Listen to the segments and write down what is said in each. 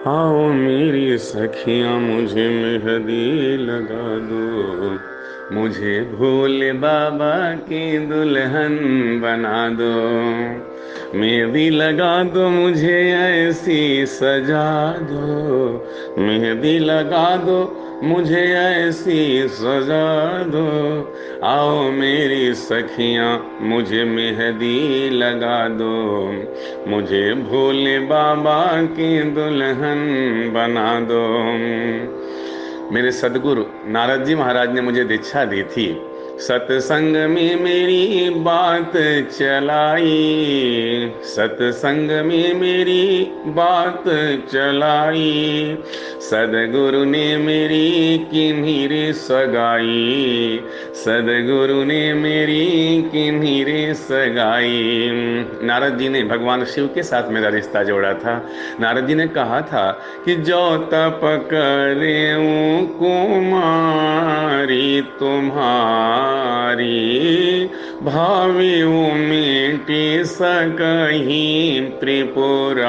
आओ मेरी सखियां मुझे मेहंदी लगा दो, मुझे भोले बाबा की दुल्हन बना दो। मेहंदी लगा दो मुझे ऐसी सजा दो, मेहंदी लगा दो मुझे ऐसी सजा दो। आओ मेरी सखियां मुझे मेहंदी लगा दो, मुझे भोले बाबा की दुल्हन बना दो। मेरे सदगुरु नारद जी महाराज ने मुझे दीक्षा दी थी। सत्संग में मेरी बात चलाई, सत्संग में मेरी बात चलाई। सदगुरु ने मेरी किन्हीं रे सगाई, सदगुरु ने मेरी किन्हीं रे सगाई। नारद जी ने भगवान शिव के साथ मेरा रिश्ता जोड़ा था। नारद जी ने कहा था कि जो तप करे कुमारी तुम्हारी, भावी मिटी सकहीं त्रिपुरारी,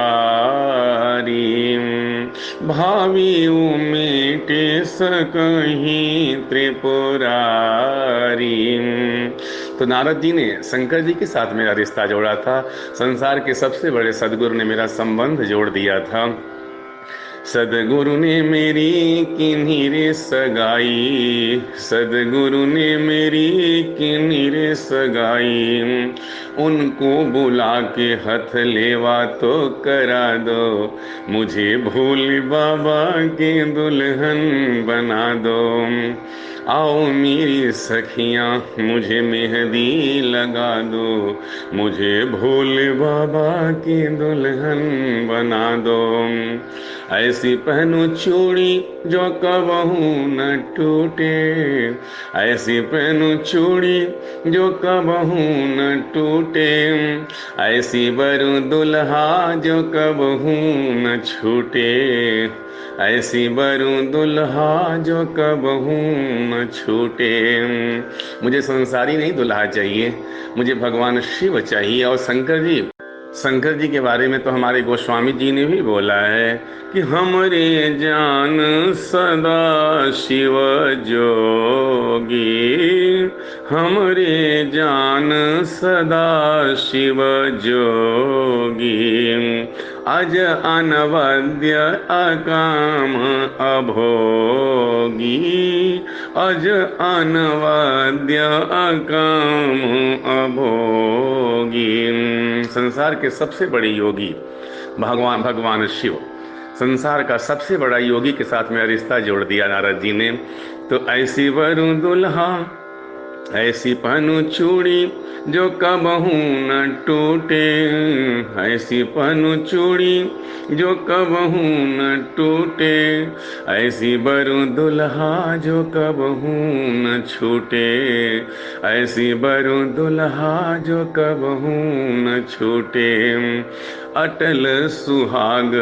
भावी मिटी सकहीं त्रिपुरारी। तो नारद जी ने शंकर जी के साथ मेरा रिश्ता जोड़ा था। संसार के सबसे बड़े सदगुरु ने मेरा संबंध जोड़ दिया था। सदगुरु ने मेरी किन्हीं रे सगाई, सदगुरु ने मेरी किन्हीं रे सगाई। उनको बुला के हथ लेवा तो करा दो, मुझे भोले बाबा के दुल्हन बना दो। आओ मेरी सखियां मुझे मेहंदी लगा दो, मुझे भोले बाबा की दुल्हन बना दो। ऐसी पहनो चूड़ी जो कबहू न टूटे, ऐसी पहनो चूड़ी जो कबहू न टूटे। ऐसी बरू दुल्हा जो कबहू न छूटे, ऐसी बरू दुल्हा जो कबहू न छूटे। मुझे संसारी नहीं दुल्हा चाहिए, मुझे भगवान शिव चाहिए। और शंकर जी के बारे में तो हमारे गोस्वामी जी ने भी बोला है कि हमरे जान सदा शिव जोगी, हमरे जान सदा शिव जोगी। अज अनवद्य अकाम अभोगी, अज अनवद्य अकाम अभोगी। संसार के सबसे बड़े योगी भगवान शिव, संसार का सबसे बड़ा योगी के साथ मेरा रिश्ता जोड़ दिया नारद जी ने। तो ऐसी वरु दुल्हा ऐसी पहनू चूड़ी जो कबहू न टूटे, ऐसी पहनू चूड़ी जो कबहू न टूटे। ऐसी बरू दुल्हा जो कबहू न छूटे, ऐसी बरू दुल्हा जो कबहू न छूटे। अटल सुहाग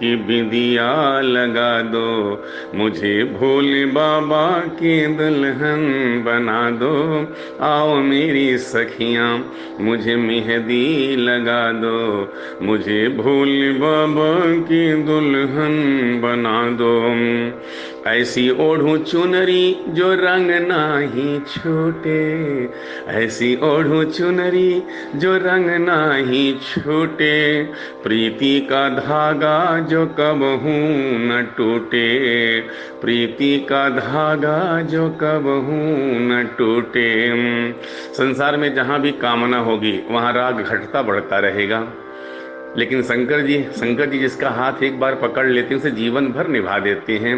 की बिंदिया लगा दो, मुझे भोले बाबा की दुल्हन बना दो। आओ मेरी सखियां मुझे मेहंदी लगा दो, मुझे भोले बाबा की दुल्हन बना दो। ऐसी ओढ़ू चुनरी जो रंग नाही छूटे, ऐसी ओढ़ू चुनरी जो रंग नाही छूटे। प्रीति का धागा जो कबहू न टूटे, प्रीति का धागा जो कबहू न टूटे। संसार में जहाँ भी कामना होगी वहाँ राग घटता बढ़ता रहेगा, लेकिन शंकर जी जिसका हाथ एक बार पकड़ लेते हैं उसे जीवन भर निभा देते हैं।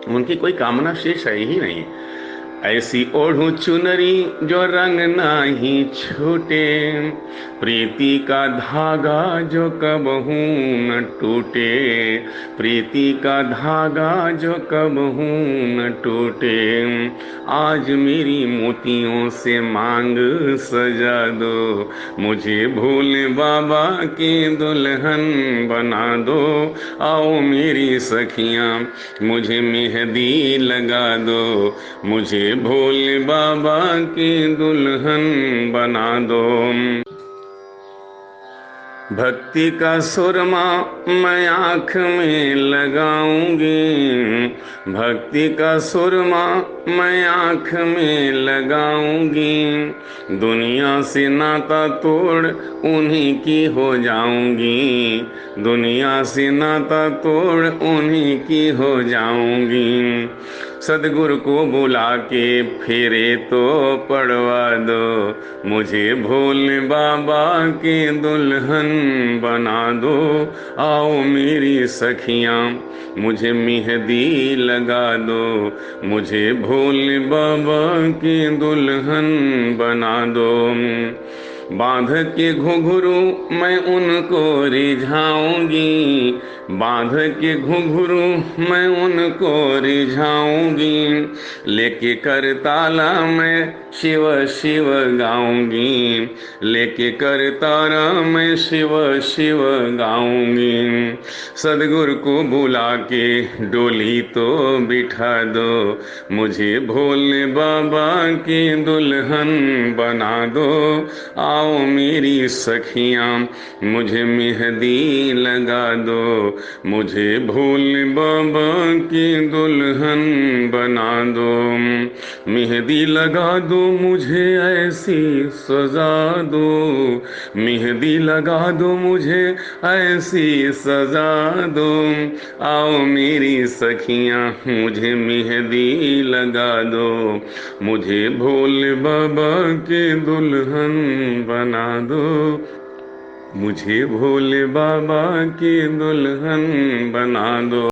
उनकी कोई कामना शेष है ही नहीं। ऐसी ओढ़ू चुनरी जो रंग नाही छूटे, प्रीति का धागा जो कबहू न टूटे, प्रीति का धागा जो कबहू न टूटे। आज मेरी मोतियों से मांग सजा दो, मुझे भोले बाबा की दुल्हन बना दो। आओ मेरी सखियां मुझे मेहंदी लगा दो, मुझे भोले बाबा की दुल्हन बना दो। भक्ति का सुरमा मैं आँख में लगाऊंगी, भक्ति का सुरमा मैं आँख में लगाऊंगी। दुनिया से नाता तोड़ उन्हीं की हो जाऊंगी, दुनिया से नाता तोड़ उन्हीं की हो जाऊंगी। सदगुरु को बुला के फेरे तो पड़वा दो, मुझे भोले बाबा के दुल्हन बना दो। आओ मेरी सखियाँ मुझे मेहंदी लगा दो, मुझे भोले बाबा की दुल्हन बना दो। बांध के घुंघरू मैं उनको रिझाऊंगी, बांध के घुंघरू मैं उनको रिझाऊंगी। लेके करताला मैं शिव शिव गाऊंगी, लेके करतारा मैं शिव शिव गाऊंगी। सदगुरु को बुला के डोली तो बिठा दो, मुझे भोले बाबा की दुल्हन बना दो। आओ मेरी सखियाँ मुझे मेहंदी लगा दो, मुझे भोले बाबा की दुल्हन बना दो। मेहंदी लगा दो मुझे ऐसी सजा दो, मेहंदी लगा दो मुझे ऐसी सजा दो। आओ मेरी सखियाँ मुझे मेहंदी लगा दो, मुझे भोले बाबा के दुल्हन बना दो, मुझे भोले बाबा की दुल्हन बना दो।